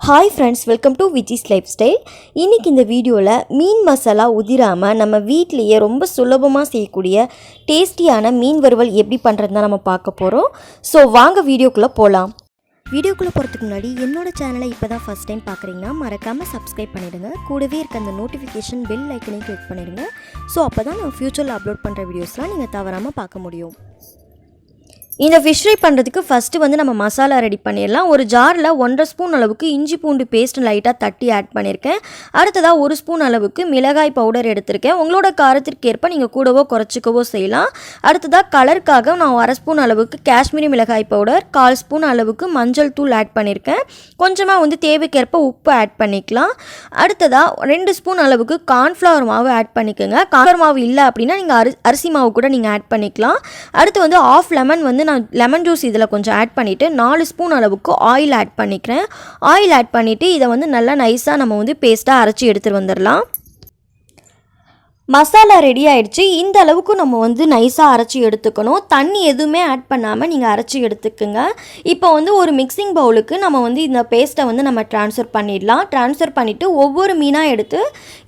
Hi friends, welcome to vijislifestyle. இன்னைக்கு இந்த வீடியோல மீன் மசாலா உதிராம நம்ம வீட்லயே ரொம்ப சுலபமா செய்யக்கூடிய டேஸ்டியான மீன் வறுவல் எப்படி பண்றதுன்னு நம்ம பார்க்க போறோம். சோ வாங்க வீடியோக்குள்ள போலாம். வீடியோக்குள்ள போறதுக்கு முன்னாடி என்னோட சேனலை இப்போதான் ஃபர்ஸ்ட் டைம் பார்க்குறீங்கன்னா மறக்காம சப்ஸ்கிரைப் பண்ணிடுங்க. கூடவே இருக்க அந்த நோட்டிஃபிகேஷன் பெல் ஐக்கனையும் கிளிக் பண்ணிடுங்க. ஸோ அப்போ தான் நான் ஃப்யூச்சரில் அப்லோட் பண்ணுற வீடியோஸ்லாம் நீங்கள் தவறாமல் பார்க்க முடியும். இந்த ஃபிஷ் ஃப்ரை பண்ணுறதுக்கு ஃபஸ்ட்டு வந்து நம்ம மசாலா ரெடி பண்ணிடலாம். ஒரு ஜாரில் 1.5 ஸ்பூன் அளவுக்கு இஞ்சி பூண்டு பேஸ்ட் லைட்டாக தட்டி ஆட் பண்ணியிருக்கேன். அடுத்ததாக 1 ஸ்பூன் அளவுக்கு மிளகாய் பவுடர் எடுத்திருக்கேன். உங்களோட காரத்திற்கு ஏற்ப நீங்கள் கூடவோ குறைச்சிக்கவோ செய்யலாம். அடுத்ததாக கலருக்காக நான் 1/2 ஸ்பூன் அளவுக்கு காஷ்மீரி மிளகாய் பவுடர், 1/4 ஸ்பூன் அளவுக்கு மஞ்சள் தூள் ஆட் பண்ணியிருக்கேன். கொஞ்சமாக வந்து தேவைக்கேற்ப உப்பு ஆட் பண்ணிக்கலாம். அடுத்ததாக 2 ஸ்பூன் அளவுக்கு கார்ன்ஃப்ளவர் மாவு ஆட் பண்ணிக்கோங்க. கார்ன்ஃப்ளவர் மாவு இல்லை அப்படின்னா நீங்கள் அரிசி மாவு கூட நீங்கள் ஆட் பண்ணிக்கலாம். அடுத்து வந்து ஆஃப் லெமன் வந்து நான் லெமன் ஜூஸ் இதில் கொஞ்சம் ஆட் பண்ணிவிட்டு 4 ஸ்பூன் அளவுக்கு ஆயில் ஆட் பண்ணிக்கிறேன். ஆயில் ஆட் பண்ணிவிட்டு இதை வந்து நல்லா நைஸாக நம்ம வந்து பேஸ்ட்டாக அரைச்சி எடுத்துகிட்டு வந்துடலாம். மசாலா ரெடி ஆகிடுச்சு. இந்த அளவுக்கு நம்ம வந்து நைஸாக அரைச்சி எடுத்துக்கணும். தண்ணி எதுவுமே ஆட் பண்ணாமல் நீங்கள் அரைச்சி எடுத்துக்கோங்க. இப்போ வந்து ஒரு மிக்சிங் பவுலுக்கு நம்ம வந்து இந்த பேஸ்ட்டை வந்து நம்ம ட்ரான்ஸ்ஃபர் பண்ணிடலாம். ட்ரான்ஸ்ஃபர் பண்ணிவிட்டு ஒவ்வொரு மீனாக எடுத்து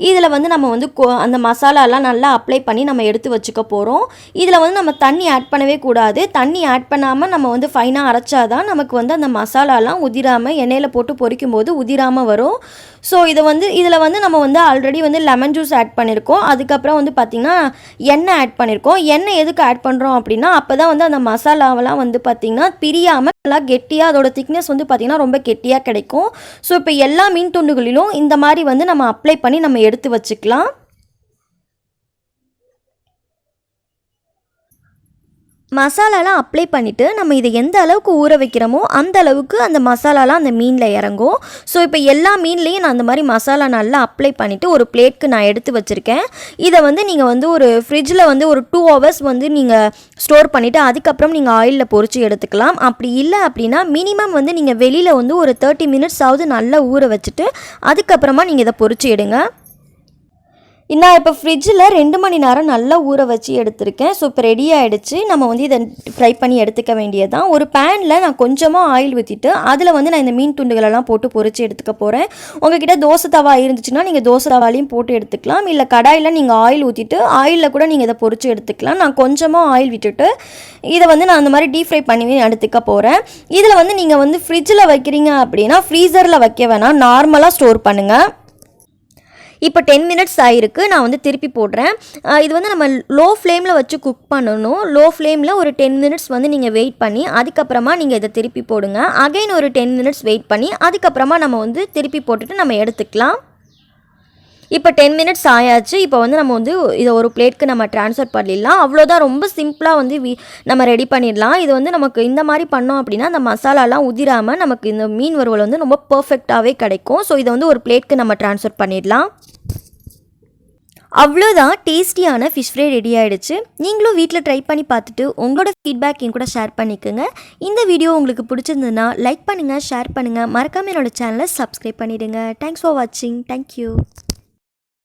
இதில் வந்து நம்ம வந்து அந்த மசாலாலாம் நல்லா அப்ளை பண்ணி நம்ம எடுத்து வச்சுக்க போகிறோம். இதில் வந்து நம்ம தண்ணி ஆட் பண்ணவே கூடாது. தண்ணி ஆட் பண்ணாமல் நம்ம வந்து ஃபைனாக அரைச்சாதான் நமக்கு வந்து அந்த மசாலாலாம் உதிராமல் எண்ணெயில் போட்டு பொரிக்கும் போது உதிராமல் வரும். ஸோ இதில் வந்து நம்ம வந்து ஆல்ரெடி வந்து லெமன் ஜூஸ் ஆட் பண்ணியிருக்கோம். அதுக்கப்புறம் வந்து பார்த்திங்கன்னா எண்ணெய் ஆட் பண்ணியிருக்கோம். எண்ணெய் எதுக்கு ஆட் பண்ணுறோம் அப்படின்னா அப்போ தான் வந்து அந்த மசாலாவெல்லாம் வந்து பார்த்திங்கன்னா பிரியாமல் நல்லா கெட்டியாக அதோட திக்னஸ் வந்து பார்த்திங்கன்னா ரொம்ப கெட்டியாக கிடைக்கும். ஸோ இப்போ எல்லா மீன் துண்டுகளிலும் இந்த மாதிரி வந்து நம்ம அப்ளை பண்ணி நம்ம எடுத்து வச்சுக்கலாம். மசாலாலாம் அப்ளை பண்ணிவிட்டு நம்ம இதை எந்த அளவுக்கு ஊற வைக்கிறோமோ அந்த அளவுக்கு அந்த மசாலாலாம் அந்த மீனில் இறங்கும். ஸோ இப்போ எல்லா மீன்லேயும் நான் அந்த மாதிரி மசாலா நல்லா அப்ளை பண்ணிவிட்டு ஒரு பிளேட்க்கு நான் எடுத்து வச்சுருக்கேன். இதை வந்து நீங்கள் வந்து ஒரு ஃப்ரிட்ஜில் வந்து ஒரு 2 hours வந்து நீங்கள் ஸ்டோர் பண்ணிவிட்டு அதுக்கப்புறம் நீங்கள் ஆயிலில் பொரித்து எடுத்துக்கலாம். அப்படி இல்லை அப்படின்னா மினிமம் வந்து நீங்கள் வெளியில் வந்து ஒரு 30 minutes ஆகுது நல்லா ஊற வச்சுட்டு அதுக்கப்புறமா நீங்கள் இதை பொரித்து எடுங்க. நான் இப்போ ஃப்ரிட்ஜில் 2 மணி நேரம் நல்லா ஊற வச்சு எடுத்திருக்கேன். ஸோ இப்போ ரெடி ஆகிடுச்சு. நம்ம வந்து இதை ஃப்ரை பண்ணி எடுத்துக்க வேண்டியதுதான். ஒரு பேனில் நான் கொஞ்சமாக ஆயில் ஊற்றிட்டு அதில் வந்து நான் இந்த மீன் துண்டுகளெல்லாம் போட்டு பொரித்து எடுத்துக்க போகிறேன். உங்ககிட்ட தோசை தவா இருந்துச்சுன்னா நீங்கள் தோசை தவாலையும் போட்டு எடுத்துக்கலாம். இல்லை கடாயில் நீங்கள் ஆயில் ஊற்றிட்டு ஆயிலில் கூட நீங்கள் இதை பொரித்து எடுத்துக்கலாம். நான் கொஞ்சமாக ஆயில் விட்டுட்டு இதை வந்து நான் அந்த மாதிரி டீப் ஃப்ரை பண்ணி எடுத்துக்க போகிறேன். இதில் வந்து நீங்கள் வந்து ஃப்ரிட்ஜில் வைக்கிறீங்க அப்படின்னா ஃப்ரீசரில் வைக்க வேணாம், நார்மலாக ஸ்டோர் பண்ணுங்கள். இப்போ 10 minutes ஆகிருக்கு. நான் வந்து திருப்பி போடுறேன். இது வந்து நம்ம லோ ஃப்ளேமில் வச்சு குக் பண்ணணும். லோ ஃப்ளேமில் ஒரு 10 minutes வந்து நீங்கள் வெயிட் பண்ணி அதுக்கப்புறமா நீங்கள் இதை திருப்பி போடுங்க. அகைன் ஒரு 10 minutes வெயிட் பண்ணி அதுக்கப்புறமா நம்ம வந்து திருப்பி போட்டுட்டு நம்ம எடுத்துக்கலாம். இப்போ 10 minutes ஆயாச்சு. இப்போ வந்து நம்ம வந்து இதை ஒரு பிளேட்க்கு நம்ம ட்ரான்ஸ்ஃபர் பண்ணிடலாம். அவ்வளோதான், ரொம்ப சிம்பிளாக வந்து நம்ம ரெடி பண்ணிடலாம். இது வந்து நமக்கு இந்த மாதிரி பண்ணோம் அப்படின்னா அந்த மசாலாலாம் உதிராமல் நமக்கு இந்த மீன் வறுவல் வந்து ரொம்ப பர்ஃபெக்டாகவே கிடைக்கும். ஸோ இதை வந்து ஒரு பிளேட்க்கு நம்ம ட்ரான்ஸ்ஃபர் பண்ணிடலாம். அவ்வளோதான், டேஸ்டியான ஃபிஷ் ஃப்ரை ரெடி ஆகிடுச்சு. நீங்களும் வீட்டில் ட்ரை பண்ணி பார்த்துட்டு உங்களோட ஃபீட்பேக் என் கூட ஷேர் பண்ணிக்கோங்க. இந்த வீடியோ உங்களுக்கு பிடிச்சிருந்ததுன்னா லைக் பண்ணுங்கள், ஷேர் பண்ணுங்கள், மறக்காமல் என்னோட சேனலை சப்ஸ்கிரைப் பண்ணிவிடுங்க. தேங்க்ஸ் ஃபார் வாட்சிங். தேங்க்யூ.